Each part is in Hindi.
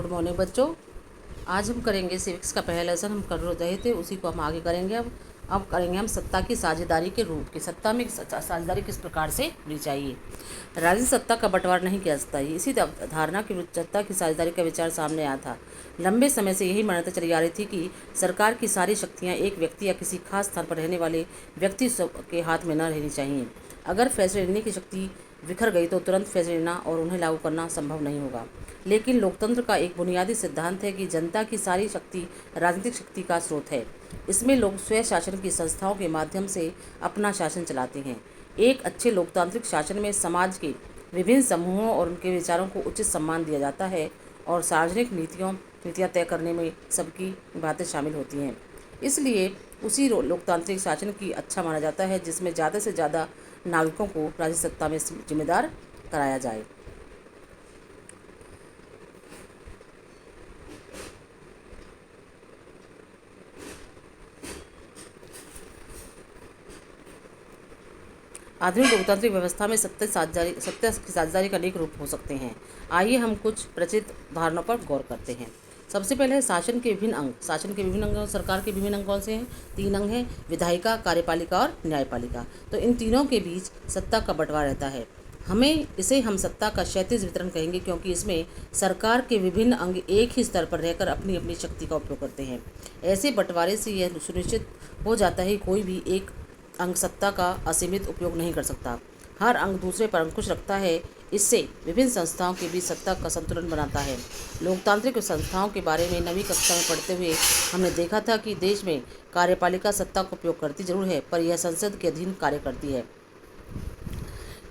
गुड मॉर्निंग बच्चों। आज हम करेंगे सिविक्स का पहला लेसन। हम कर रहे थे उसी को हम आगे करेंगे। अब करेंगे हम सत्ता की साझेदारी के रूप की। सत्ता में साझेदारी किस प्रकार से होनी चाहिए। राजनीतिक सत्ता का बंटवारा नहीं किया जाता है। इसी धारणा की सत्ता की साझेदारी का विचार सामने आया था। लंबे समय से यही मान्यता चली आ रही थी कि सरकार की सारी शक्तियाँ एक व्यक्ति या किसी खास स्थान पर रहने वाले व्यक्ति के हाथ में न रहनी चाहिए। अगर फैसले लेने की शक्ति बिखर गई तो तुरंत फैसले लेना और उन्हें लागू करना संभव नहीं होगा। लेकिन लोकतंत्र का एक बुनियादी सिद्धांत है कि जनता की सारी शक्ति राजनीतिक शक्ति का स्रोत है। इसमें लोग स्वयं शासन की संस्थाओं के माध्यम से अपना शासन चलाते हैं। एक अच्छे लोकतांत्रिक शासन में समाज के विभिन्न समूहों और उनके विचारों को उचित सम्मान दिया जाता है और सार्वजनिक नीतियाँ तय करने में सबकी बातें शामिल होती हैं। इसलिए उसी लोकतांत्रिक शासन की अच्छा माना जाता है जिसमें ज़्यादा से ज़्यादा नागरिकों को राजनीतिक सत्ता में जिम्मेदार कराया जाए। आधुनिक लोकतांत्रिक व्यवस्था में सत्ता की साझेदारी का अनेक रूप हो सकते हैं। आइए हम कुछ प्रचलित धारणाओं पर गौर करते हैं। सबसे पहले है शासन के विभिन्न अंग। शासन के विभिन्न अंग, सरकार के विभिन्न अंग कौन से हैं? 3 अंग हैं, विधायिका, कार्यपालिका और न्यायपालिका। तो इन तीनों के बीच सत्ता का बंटवारा रहता है। हम सत्ता का क्षैतिज वितरण कहेंगे क्योंकि इसमें सरकार के विभिन्न अंग एक ही स्तर पर रहकर अपनी अपनी शक्ति का उपयोग करते हैं। ऐसे बंटवारे से यह सुनिश्चित हो जाता है कि कोई भी एक अंग सत्ता का असीमित उपयोग नहीं कर सकता। हर अंग दूसरे पर अंकुश रखता है। इससे विभिन्न संस्थाओं के बीच सत्ता का संतुलन बनाता है। लोकतांत्रिक संस्थाओं के बारे में 9वीं कक्षा में पढ़ते हुए हमने देखा था कि देश में कार्यपालिका सत्ता का उपयोग करती जरूर है, पर यह संसद के अधीन कार्य करती है।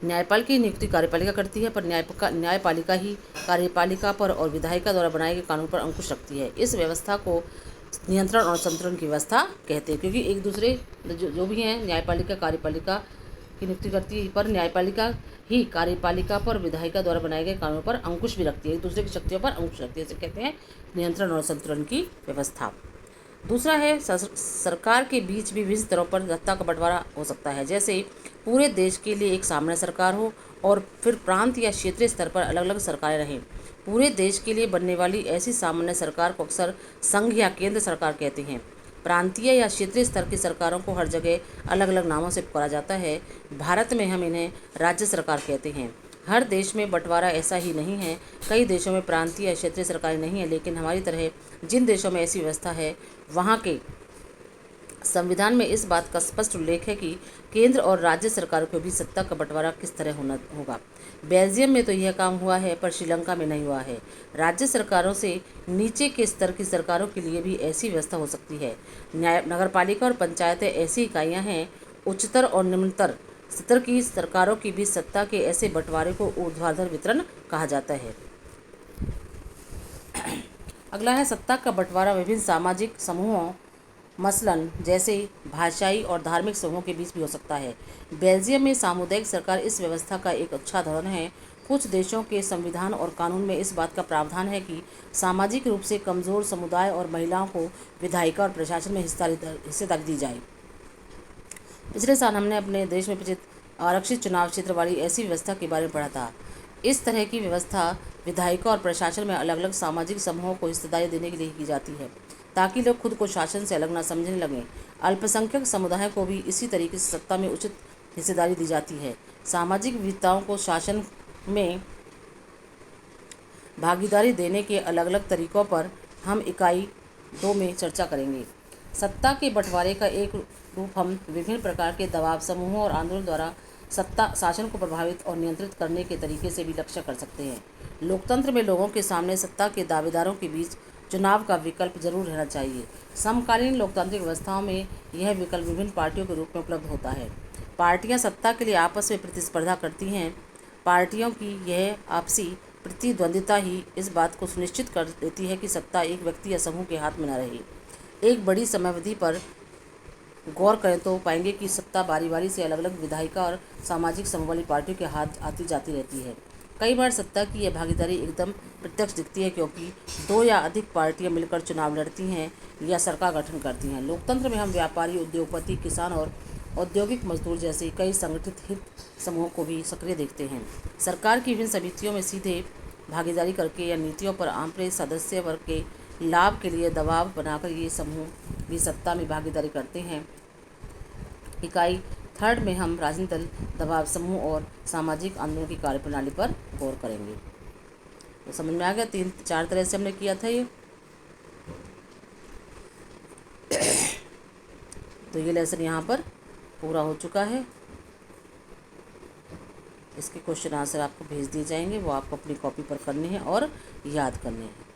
न्यायपाल की नियुक्ति कार्यपालिका करती है, पर न्यायपालिका ही कार्यपालिका पर और विधायिका द्वारा बनाए गए कानून पर अंकुश रखती है। इस व्यवस्था को नियंत्रण और संतुलन की व्यवस्था कहते हैं, क्योंकि एक दूसरे जो भी हैं, न्यायपालिका कार्यपालिका की नियुक्ति करती है, पर न्यायपालिका ही कार्यपालिका पर विधायिका द्वारा बनाए गए कानूनों पर अंकुश भी रखती है, एक दूसरे की शक्तियों पर अंकुश रखती है। इसे कहते हैं नियंत्रण और संतुलन की व्यवस्था। दूसरा है सरकार के बीच भी विभिन्न स्तरों पर सत्ता का बंटवारा हो सकता है। जैसे पूरे देश के लिए एक सामान्य सरकार हो और फिर प्रांत या क्षेत्रीय स्तर पर अलग अलग सरकारें रहें। पूरे देश के लिए बनने वाली ऐसी सामान्य सरकार को अक्सर संघ या केंद्र सरकार कहते हैं। प्रांतीय या क्षेत्रीय स्तर की सरकारों को हर जगह अलग अलग नामों से पुकारा जाता है। भारत में हम इन्हें राज्य सरकार कहते हैं। हर देश में बंटवारा ऐसा ही नहीं है। कई देशों में प्रांतीय या क्षेत्रीय सरकारें नहीं है, लेकिन हमारी तरह जिन देशों में ऐसी व्यवस्था है वहाँ के संविधान में इस बात का स्पष्ट उल्लेख है कि केंद्र और राज्य सरकारों के बीच सत्ता का बंटवारा किस तरह होगा। बेल्जियम में तो यह काम हुआ है, पर श्रीलंका में नहीं हुआ है। राज्य सरकारों से नीचे के स्तर की सरकारों के लिए भी ऐसी व्यवस्था हो सकती है। नगरपालिका और पंचायतें ऐसी इकाइयां हैं। उच्चतर और निम्नतर स्तर की सरकारों के बीच सत्ता के ऐसे बंटवारे को ऊर्ध्वाधर वितरण कहा जाता है। अगला है सत्ता का बंटवारा विभिन्न सामाजिक समूहों, मसलन जैसे भाषाई और धार्मिक समूहों के बीच भी हो सकता है। बेल्जियम में सामुदायिक सरकार इस व्यवस्था का एक अच्छा उदाहरण है। कुछ देशों के संविधान और कानून में इस बात का प्रावधान है कि सामाजिक रूप से कमज़ोर समुदाय और महिलाओं को विधायिका और प्रशासन में हिस्सेदारी दी जाए। पिछले साल हमने अपने देश में प्रचलित आरक्षित चुनाव क्षेत्र वाली ऐसी व्यवस्था के बारे में पढ़ा था। इस तरह की व्यवस्था विधायिका और प्रशासन में अलग अलग सामाजिक समूहों को हिस्सेदारी देने के लिए की जाती है, ताकि लोग खुद को शासन से अलग न समझने लगें। अल्पसंख्यक समुदाय को भी इसी तरीके से सत्ता में उचित हिस्सेदारी दी जाती है। सामाजिक विविधताओं को शासन में भागीदारी देने के अलग अलग तरीकों पर हम इकाई 2 में चर्चा करेंगे। सत्ता के बंटवारे का एक रूप हम विभिन्न प्रकार के दबाव समूहों और आंदोलन द्वारा सत्ता शासन को प्रभावित और नियंत्रित करने के तरीके से भी लक्ष्य कर सकते हैं। लोकतंत्र में लोगों के सामने सत्ता के दावेदारों के बीच चुनाव का विकल्प जरूर रहना चाहिए। समकालीन लोकतांत्रिक व्यवस्थाओं में यह विकल्प विभिन्न पार्टियों के रूप में उपलब्ध होता है। पार्टियां सत्ता के लिए आपस में प्रतिस्पर्धा करती हैं। पार्टियों की यह आपसी प्रतिद्वंद्विता ही इस बात को सुनिश्चित कर देती है कि सत्ता एक व्यक्ति या समूह के हाथ में न रहे। एक बड़ी समयावधि पर गौर करें तो पाएंगे कि सत्ता बारी बारी से अलग अलग विधायिका और सामाजिक समूह वाली पार्टियों के हाथ आती जाती रहती है। कई बार सत्ता की यह भागीदारी एकदम प्रत्यक्ष दिखती है, क्योंकि 2 या अधिक पार्टियां मिलकर चुनाव लड़ती हैं या सरकार गठन करती हैं। लोकतंत्र में हम व्यापारी, उद्योगपति, किसान और औद्योगिक मजदूर जैसे कई संगठित हित समूहों को भी सक्रिय देखते हैं। सरकार की विभिन्न समितियों में सीधे भागीदारी करके या नीतियों पर आम प्रेरित सदस्य वर्ग के लाभ के लिए दबाव बनाकर ये समूह भी सत्ता में भागीदारी करते हैं। इकाई 3 में हम राजनीतिक दल, दबाव समूह और सामाजिक आंदोलन की कार्यप्रणाली पर गौर करेंगे। तो समझ में आ गया, 3-4 तरह से हमने किया था ये। तो ये लेसन यहाँ पर पूरा हो चुका है। इसके क्वेश्चन आंसर आपको भेज दिए जाएंगे, वो आपको अपनी कॉपी पर करने हैं और याद करने हैं।